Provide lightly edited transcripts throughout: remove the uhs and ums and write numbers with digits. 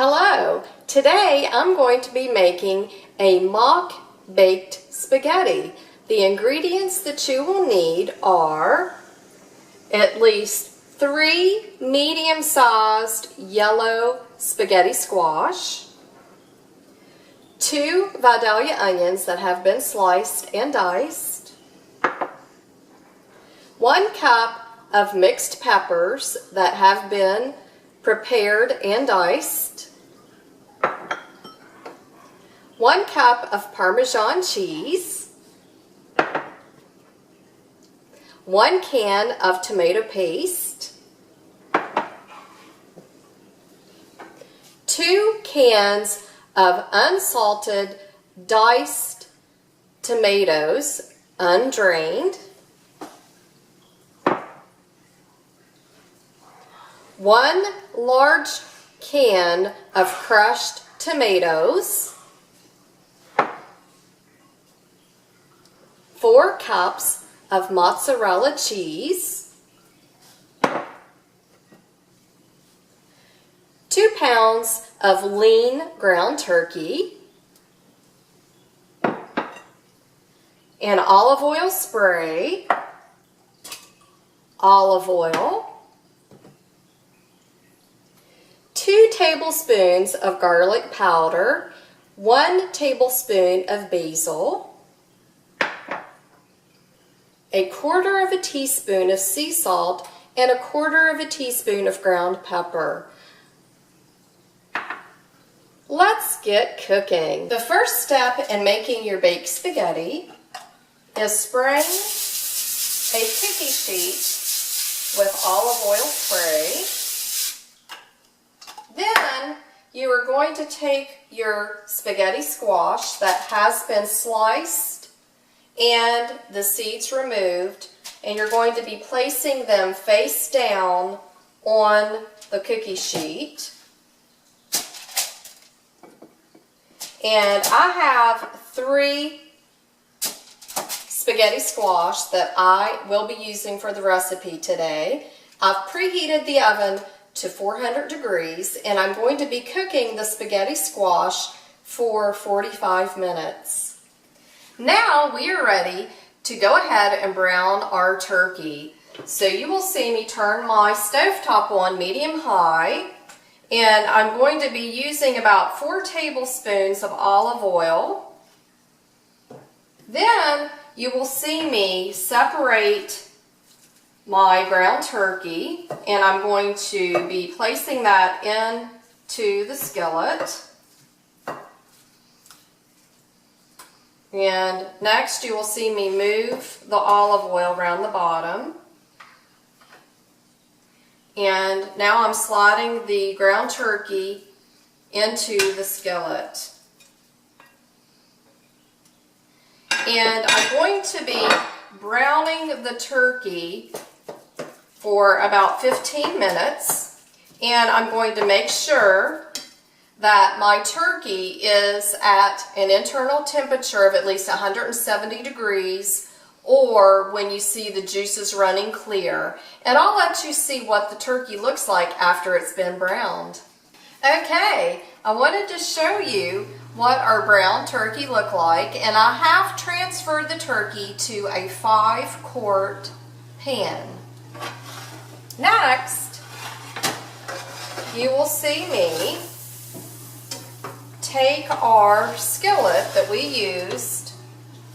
Hello! Today I'm going to be making a mock baked spaghetti. The ingredients that you will need are at least 3 medium-sized yellow spaghetti squash, 2 Vidalia onions that have been sliced and diced, 1 cup of mixed peppers that have been prepared and diced, 1 cup of Parmesan cheese, 1 can of tomato paste, 2 cans of unsalted diced tomatoes, undrained, 1 large can of crushed tomatoes, 4 cups of mozzarella cheese, 2 pounds of lean ground turkey, an olive oil spray, olive oil, 2 tablespoons of garlic powder, 1 tablespoon of basil, 1/4 teaspoon of sea salt, and 1/4 teaspoon of ground pepper. Let's get cooking. The first step in making your baked spaghetti is spraying a cookie sheet with olive oil spray. Then you are going to take your spaghetti squash that has been sliced and the seeds removed, and you're going to be placing them face down on the cookie sheet. And I have 3 spaghetti squash that I will be using for the recipe today. I've preheated the oven to 400 degrees, and I'm going to be cooking the spaghetti squash for 45 minutes. Now we are ready to go ahead and brown our turkey. So you will see me turn my stovetop on medium-high, and I'm going to be using about 4 tablespoons of olive oil. Then you will see me separate my ground turkey, and I'm going to be placing that into the skillet. And next you will see me move the olive oil around the bottom. And now I'm sliding the ground turkey into the skillet. And I'm going to be browning the turkey for about 15 minutes. And I'm going to make sure that my turkey is at an internal temperature of at least 170 degrees, or when you see the juices running clear. And I'll let you see what the turkey looks like after it's been browned. Okay, I wanted to show you what our brown turkey looked like, and I have transferred the turkey to a 5-quart pan. Next, you will see me take our skillet that we used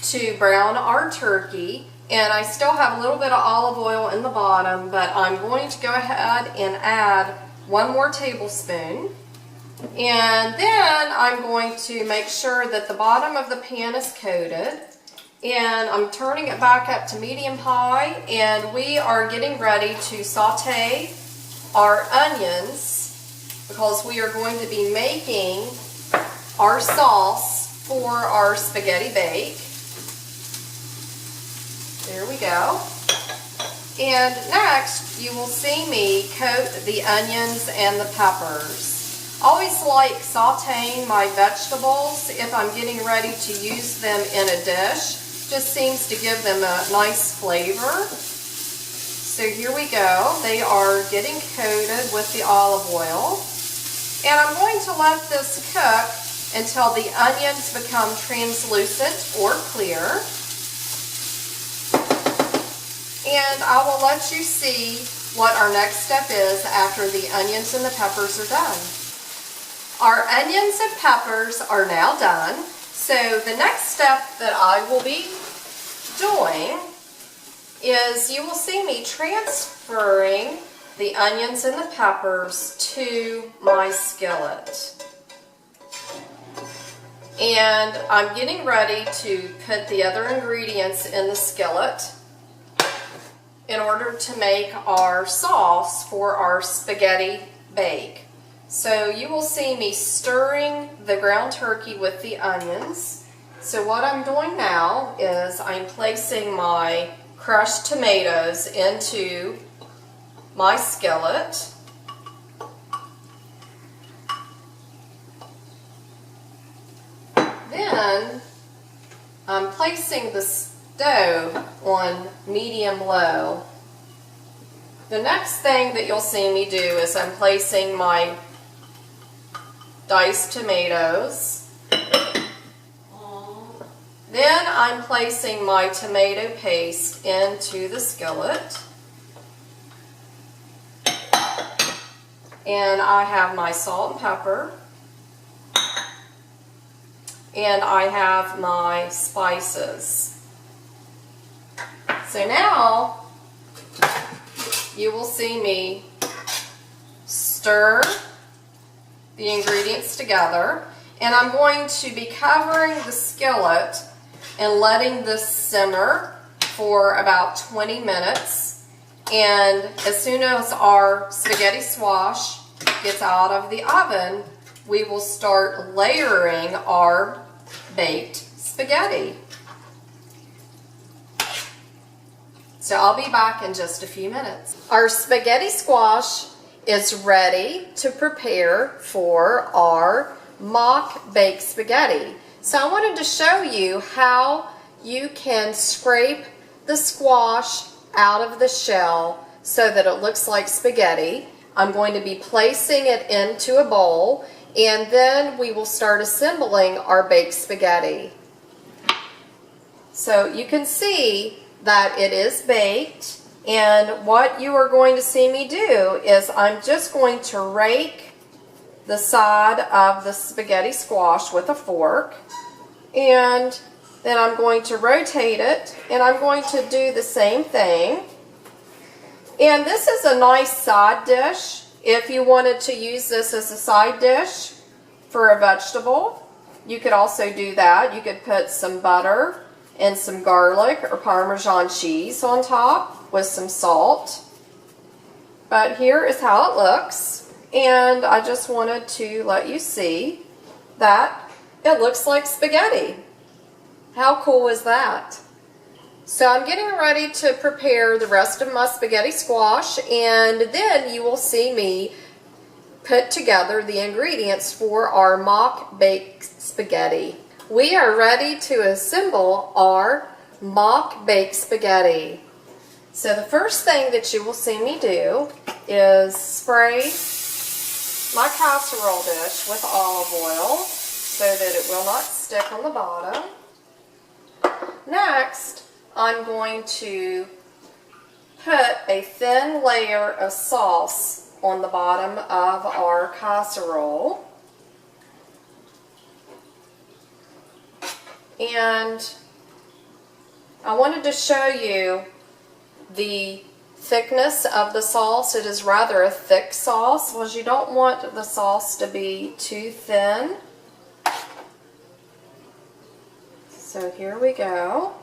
to brown our turkey, and I still have a little bit of olive oil in the bottom, but I'm going to go ahead and add 1 more tablespoon. And then I'm going to make sure that the bottom of the pan is coated, and I'm turning it back up to medium-high, and we are getting ready to saute our onions because we are going to be making our sauce for our spaghetti bake. There we go. And next, you will see me coat the onions and the peppers. I always like sauteing my vegetables if I'm getting ready to use them in a dish. Just seems to give them a nice flavor. So here we go. They are getting coated with the olive oil. And I'm going to let this cook until the onions become translucent or clear. And I will let you see what our next step is after the onions and the peppers are done. Our onions and peppers are now done. So the next step that I will be doing is you will see me transferring the onions and the peppers to my skillet. And I'm getting ready to put the other ingredients in the skillet in order to make our sauce for our spaghetti bake. So you will see me stirring the ground turkey with the onions. So what I'm doing now is I'm placing my crushed tomatoes into my skillet. Then I'm placing the stove on medium-low. The next thing that you'll see me do is I'm placing my diced tomatoes. Then I'm placing my tomato paste into the skillet. And I have my salt and pepper. And I have my spices. So now you will see me stir the ingredients together, and I'm going to be covering the skillet and letting this simmer for about 20 minutes. And as soon as our spaghetti squash gets out of the oven, we will start layering our baked spaghetti. So I'll be back in just a few minutes. Our spaghetti squash is ready to prepare for our mock baked spaghetti. So I wanted to show you how you can scrape the squash out of the shell so that it looks like spaghetti. I'm going to be placing it into a bowl, and then we will start assembling our baked spaghetti. So you can see that it is baked, and what you are going to see me do is I'm just going to rake the side of the spaghetti squash with a fork, and then I'm going to rotate it, and I'm going to do the same thing. And this is a nice side dish if you wanted to use this as a side dish for a vegetable. You could also do that. You could put some butter and some garlic or Parmesan cheese on top with some salt. But here is how it looks, and I just wanted to let you see that it looks like spaghetti. How cool is that? So I'm getting ready to prepare the rest of my spaghetti squash, and then you will see me put together the ingredients for our mock baked spaghetti. We are ready to assemble our mock baked spaghetti. So the first thing that you will see me do is spray my casserole dish with olive oil so that it will not stick on the bottom. Next, I'm going to put a thin layer of sauce on the bottom of our casserole. And I wanted to show you the thickness of the sauce. It is rather a thick sauce, because you don't want the sauce to be too thin. So here we go.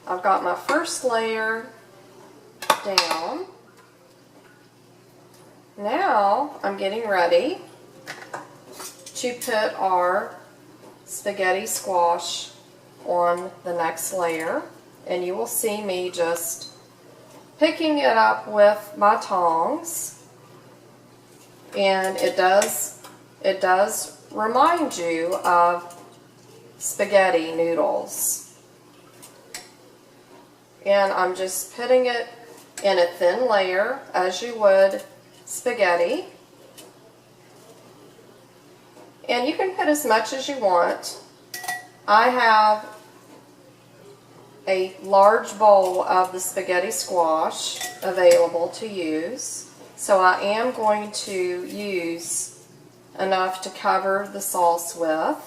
I've got my first layer down. Now I'm getting ready to put our spaghetti squash on the next layer, and you will see me just picking it up with my tongs, and it does remind you of spaghetti noodles. And I'm just putting it in a thin layer as you would spaghetti. And you can put as much as you want. I have a large bowl of the spaghetti squash available to use. So I am going to use enough to cover the sauce with.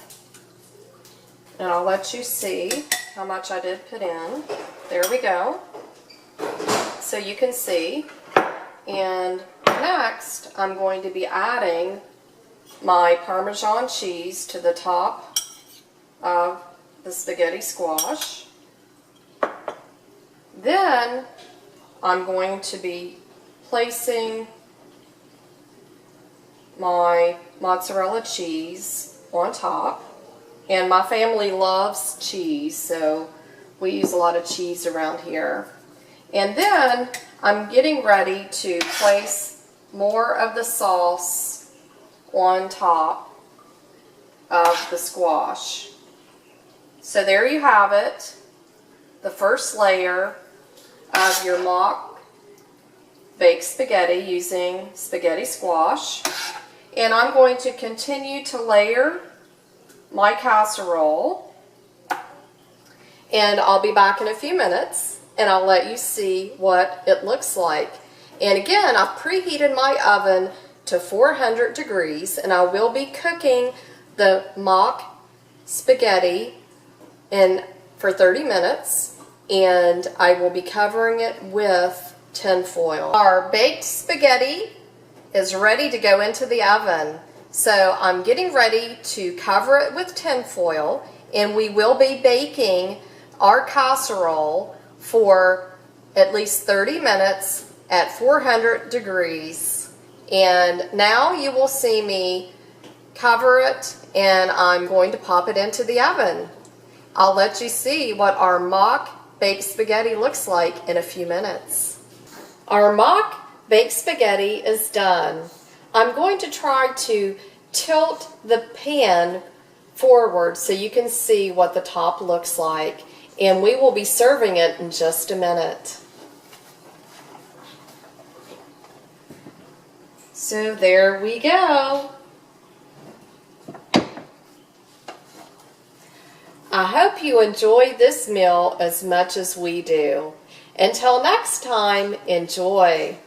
And I'll let you see how much I did put in. There we go. So you can see. And next, I'm going to be adding my Parmesan cheese to the top of the spaghetti squash. Then I'm going to be placing my mozzarella cheese on top. And my family loves cheese, so we use a lot of cheese around here. And then I'm getting ready to place more of the sauce on top of the squash. So there you have it, the first layer of your mock baked spaghetti using spaghetti squash. And I'm going to continue to layer my casserole, and I'll be back in a few minutes and I'll let you see what it looks like. And again, I've preheated my oven to 400 degrees, and I will be cooking the mock spaghetti for 30 minutes, and I will be covering it with tin foil. Our baked spaghetti is ready to go into the oven. So I'm getting ready to cover it with tin foil, and we will be baking our casserole for at least 30 minutes at 400 degrees. And now you will see me cover it, and I'm going to pop it into the oven. I'll let you see what our mock baked spaghetti looks like in a few minutes. Our mock baked spaghetti is done. I'm going to try to tilt the pan forward so you can see what the top looks like, and we will be serving it in just a minute. So there we go. I hope you enjoyed this meal as much as we do. Until next time, enjoy.